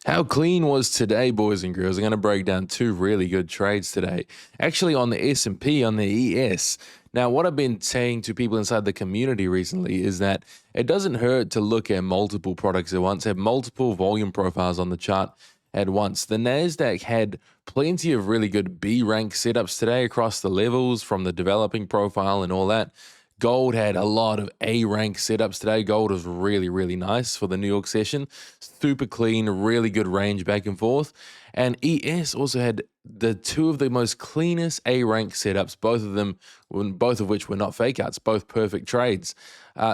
How clean was today, boys and girls? I'm going to break down two really good trades today. Actually, on the S&P, on the ES. Now, what I've been saying to people inside the community recently is that it doesn't hurt to look at multiple products at once, have multiple volume profiles on the chart at once. The Nasdaq had plenty of really good B rank setups today across the levels from the developing profile and all that. Gold had a lot of A rank setups today. Gold was really, really nice for the New York session. Super clean, really good range back and forth. And ES also had the two of the most cleanest A rank setups, both of which were not fake outs, both perfect trades.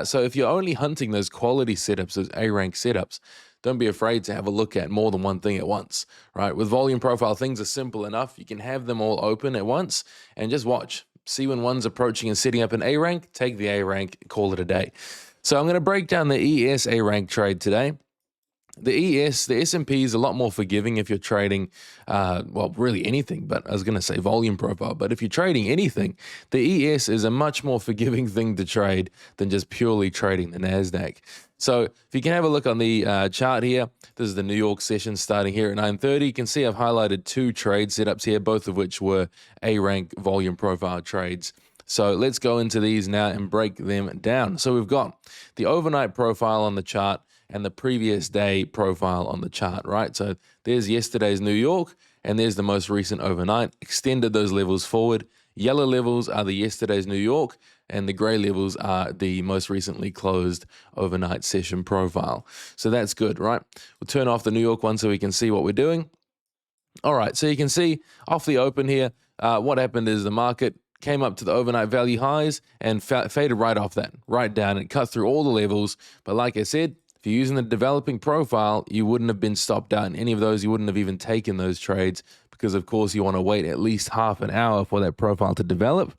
So if you're only hunting those quality setups, those A rank setups, don't be afraid to have a look at more than one thing at once, right? With volume profile, things are simple enough. You can have them all open at once and just watch. See when one's approaching and setting up an A rank, take the A rank, call it a day. So I'm going to break down the ES A rank trade today. The S&P is a lot more forgiving if you're trading, really anything, but I was going to say volume profile. But if you're trading anything, the ES is a much more forgiving thing to trade than just purely trading the NASDAQ. So if you can have a look on the chart here, this is the New York session starting here at 9:30. You can see I've highlighted two trade setups here, both of which were A-rank volume profile trades. So let's go into these now and break them down. So we've got the overnight profile on the chart and the previous day profile on the chart, right? So there's yesterday's New York, and there's the most recent overnight. Extended those levels forward. Yellow levels are the yesterday's New York, and the gray levels are the most recently closed overnight session profile. So that's good, right? We'll turn off the New York one so we can see what we're doing. All right, so you can see off the open here, what happened is the market came up to the overnight value highs and faded right off that, right down. It cut through all the levels. But like I said, if you're using the developing profile, you wouldn't have been stopped out in any of those. You wouldn't have even taken those trades because, of course, you want to wait at least half an hour for that profile to develop.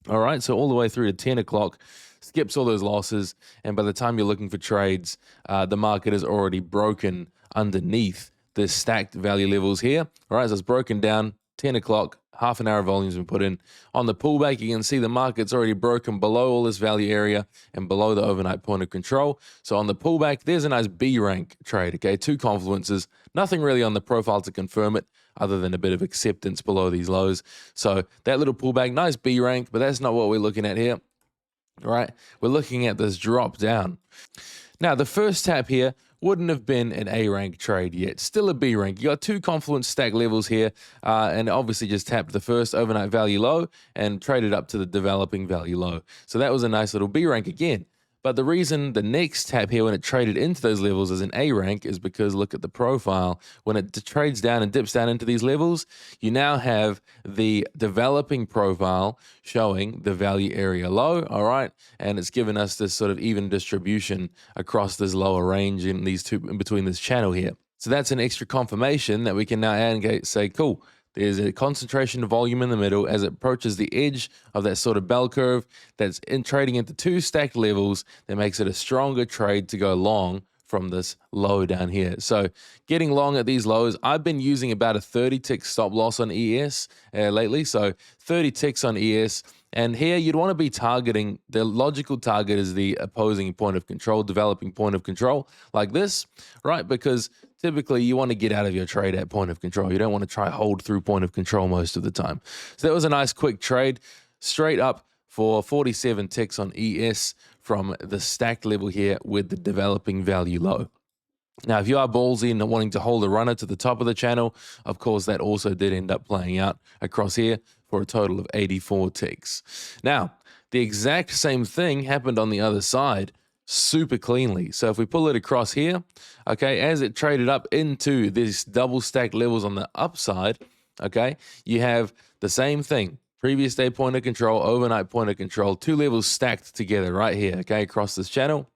All right, so all the way through to 10 o'clock, skips all those losses. And by the time you're looking for trades, the market is already broken underneath the stacked value levels here. All right, so it's broken down, 10 o'clock, half an hour of volume's been put in. On the pullback, you can see the market's already broken below all this value area and below the overnight point of control. So on the pullback, there's a nice B rank trade, okay? Two confluences, nothing really on the profile to confirm it other than a bit of acceptance below these lows. So that little pullback, nice B rank, but that's not what we're looking at here. All right, we're looking at this drop down. Now, the first tap here wouldn't have been an A rank trade yet. Still a B rank. You got two confluence stack levels here, and obviously just tapped the first overnight value low and traded up to the developing value low. So that was a nice little B rank again. But the reason the next tap here, when it traded into those levels as an A rank, is because look at the profile. When it trades down and dips down into these levels, you now have the developing profile showing the value area low, all right? And it's given us this sort of even distribution across this lower range in between this channel here. So that's an extra confirmation that we can now add and say, cool, there's a concentration of volume in the middle as it approaches the edge of that sort of bell curve that's trading into two stacked levels that makes it a stronger trade to go long from this low down here. So getting long at these lows, I've been using about a 30 tick stop loss on ES lately. So 30 ticks on ES. And here you'd want to be targeting, the logical target is the opposing point of control, developing point of control like this, right? Because typically you want to get out of your trade at point of control. You don't want to try hold through point of control most of the time. So that was a nice quick trade straight up for 47 ticks on ES from the stacked level here with the developing value low. Now, if you are ballsy and wanting to hold a runner to the top of the channel, of course, that also did end up playing out across here for a total of 84 ticks. Now, the exact same thing happened on the other side super cleanly. So if we pull it across here, okay, as it traded up into these double stacked levels on the upside, okay, you have the same thing. Previous day point of control, overnight point of control, two levels stacked together right here, okay, across this channel.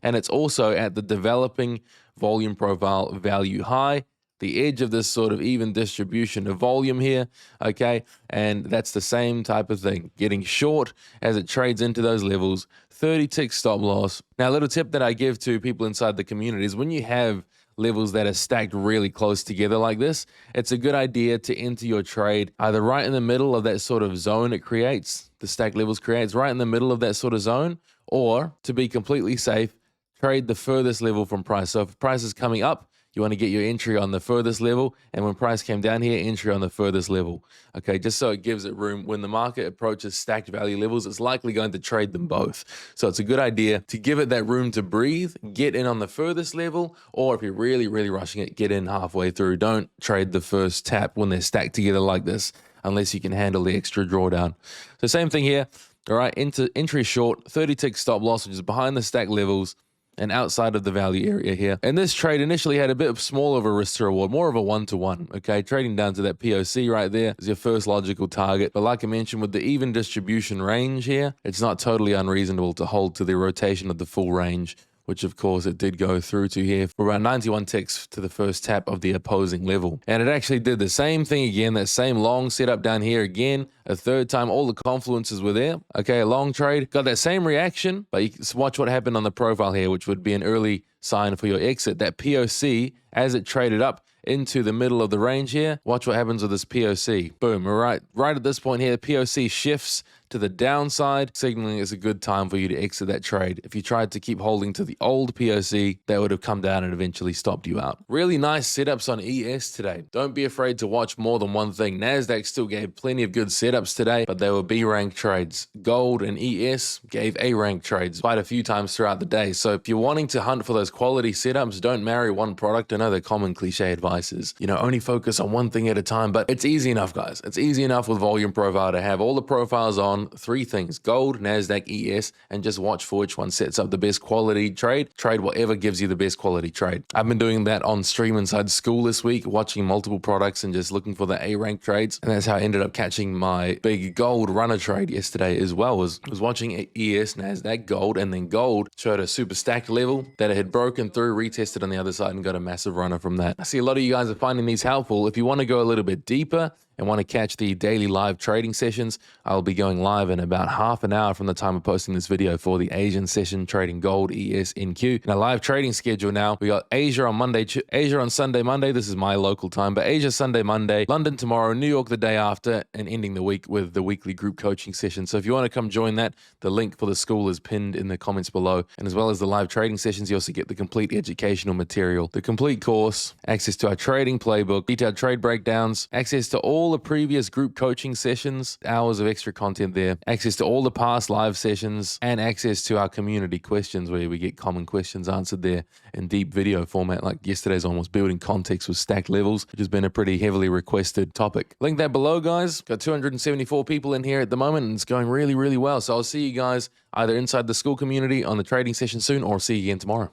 And it's also at the developing volume profile value high, the edge of this sort of even distribution of volume here, okay? And that's the same type of thing, getting short as it trades into those levels, 30 tick stop loss. Now, a little tip that I give to people inside the community is when you have levels that are stacked really close together like this, it's a good idea to enter your trade either right in the middle of that sort of zone it creates, the stacked levels creates right in the middle of that sort of zone, or to be completely safe, trade the furthest level from price. So if price is coming up, you want to get your entry on the furthest level, and when price came down here, entry on the furthest level. Okay, just so it gives it room. When the market approaches stacked value levels, it's likely going to trade them both. So it's a good idea to give it that room to breathe, get in on the furthest level, or if you're really, really rushing it, get in halfway through. Don't trade the first tap when they're stacked together like this, unless you can handle the extra drawdown. So same thing here. All right, entry short, 30 tick stop loss, which is behind the stack levels and outside of the value area here. And this trade initially had a bit of small of a risk to reward, more of a 1-to-1, okay? Trading down to that POC right there is your first logical target. But like I mentioned, with the even distribution range here, it's not totally unreasonable to hold to the rotation of the full range, which of course it did go through to here for around 91 ticks to the first tap of the opposing level. And it actually did the same thing again, that same long setup down here again, a third time. All the confluences were there. Okay, a long trade, got that same reaction, but you can watch what happened on the profile here, which would be an early sign for your exit. That POC, as it traded up into the middle of the range here, watch what happens with this POC. Boom, right at this point here, the POC shifts to the downside, signaling it's a good time for you to exit that trade. If you tried to keep holding to the old POC, that would have come down and eventually stopped you out. Really nice setups on ES today. Don't be afraid to watch more than one thing. NASDAQ still gave plenty of good setups today, but they were B-rank trades. Gold and ES gave A-rank trades quite a few times throughout the day. So if you're wanting to hunt for those quality setups, don't marry one product. I know the common cliche advice is, only focus on one thing at a time, but it's easy enough, guys. It's easy enough with volume profile to have all the profiles on three things: gold, NASDAQ, ES, and just watch for which one sets up the best quality trade. Trade whatever gives you the best quality trade. I've been doing that on stream inside school this week, watching multiple products and just looking for the A-rank trades. And that's how I ended up catching my big gold runner trade yesterday as well. Was watching ES, NASDAQ, gold, and then gold showed a super stacked level that it had broken through, retested on the other side, and got a massive runner from that. I see a lot of you guys are finding these helpful. If you want to go a little bit deeper and want to catch the daily live trading sessions, I'll be going live in about half an hour from the time of posting this video for the Asian session trading gold, ES, NQ. Now, live trading schedule now, we got Asia on Monday, Asia on Sunday, Monday. This is my local time, but Asia Sunday, Monday, London tomorrow, New York the day after, and ending the week with the weekly group coaching session. So if you want to come join that, the link for the school is pinned in the comments below. And as well as the live trading sessions, you also get the complete educational material, the complete course, access to our trading playbook, detailed trade breakdowns, access to all the previous group coaching sessions, hours of extra content there, access to all the past live sessions, and access to our community questions where we get common questions answered there in deep video format. Like yesterday's one was building context with stacked levels, which has been a pretty heavily requested topic. Link that below, guys. Got 274 people in here at the moment, and it's going really, really well. So I'll see you guys either inside the school community on the trading session soon, or see you again tomorrow.